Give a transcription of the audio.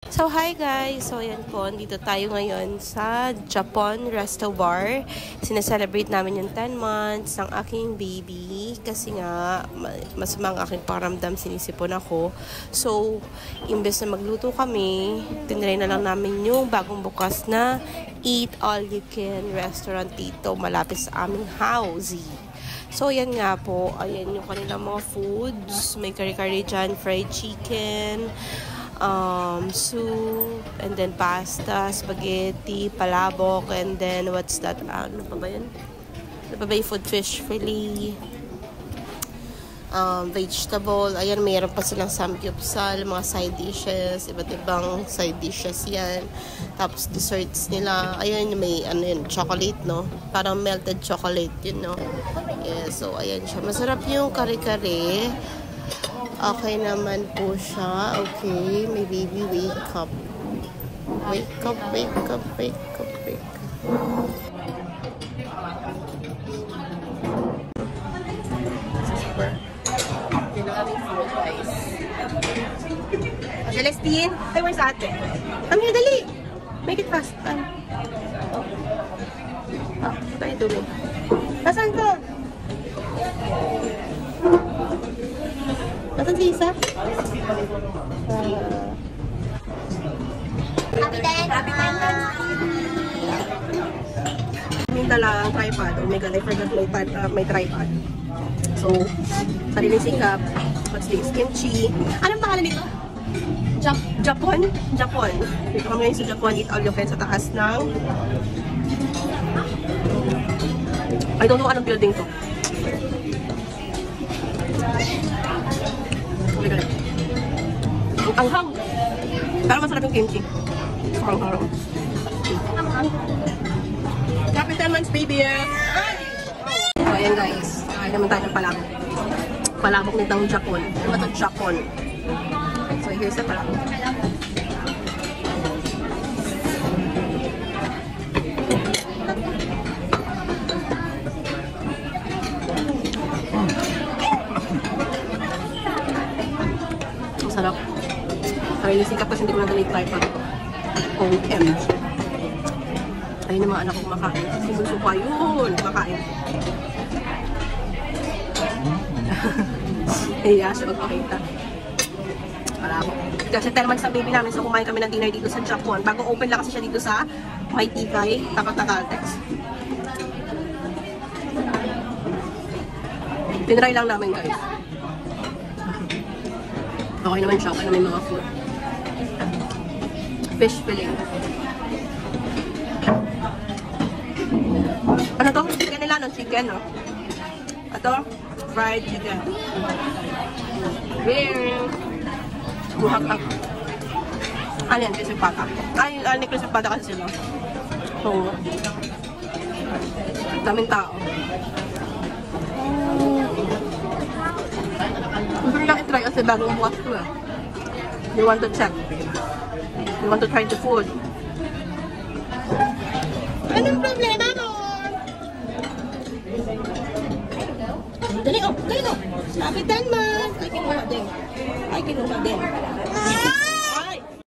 So, hi guys! So, ayan po, dito tayo ngayon sa Japon Resto Bar. Sineselebrate namin yung 10 months ng aking baby kasi nga, masama ang aking paramdam, sinisipon ako. So, imbes na magluto kami, tinry na lang namin yung bagong bukas na Eat All You Can restaurant dito, malapit sa aming house. So, ayan nga po, ayan yung kanilang mga foods. May kare-kare dyan, fried chicken, soup, and then pasta, spaghetti, palabok, and then what's that? Ano pa ba yun? Ano pa ba yung food? Fish fillet, vegetable. Ayan, mayroon pa silang samgyeopsal, mga side dishes, iba't ibang side dishes yan. Tapos desserts nila. Ayan, may ano yun, chocolate, no? Parang melted chocolate yun, no? Yeah, so ayan siya. Masarap yung kare-kare. Okay naman po siya. Okay, my baby, wake up. Wake up, wake up, wake up, wake up. Super. Kailangan yung food, guys. Celestine? Hey, where's ate? Come here, dali! Make it fast. What are you doing? Nasaan ka? Nasaan si Isa? Happy day! Happy day! May dala ang tripod. Oh my god, I forgot my tripod. So, sariling sikap. What's this? Kimchi. Anong pangalan nito? Japon? Japon. Dito kami ngayon sa Japon. Eat All You Can sa taas ng... I don't know anong building to. Oh my god. Ang hang. Pero masarap yung kimchi. Harang-harang. Happy 10 months, baby! So, ayan guys. Kain naman tayo ng palabok. Palabok nitong Japon. Ano ba itong Japon? So, here's the palabok. Ang sarap. Ay, sikap kasi hindi ko na dali-try pa. OMG. Ayun yung mga anak ko kumakain. Sinuso pa yun. Kumakain. Iya, siya magpakita. Palabok. Kasi 10 months sa baby namin, so kumain kami ng dinner dito sa Japon. Bago open lang kasi siya dito sa May Tikay, tapat na Caltex. Tinry lang namin, guys. Okay naman siya, kaya may mga food. Fish fillet. Ano to? Chicken nila, no? Chicken, no? Ito, fried chicken. Buhak-hak. Ano yan? Crispy pata. Ay, ni crispy pata kasi sila. So, daming tao. Gusto nyo lang i-try kasi bagong bukas ko eh. You want to check. You want to try the food. Anong problema mo? Dali, oh! Dali, oh! Happy 10 months! Ay, kinuha din. Ay, kinuha din.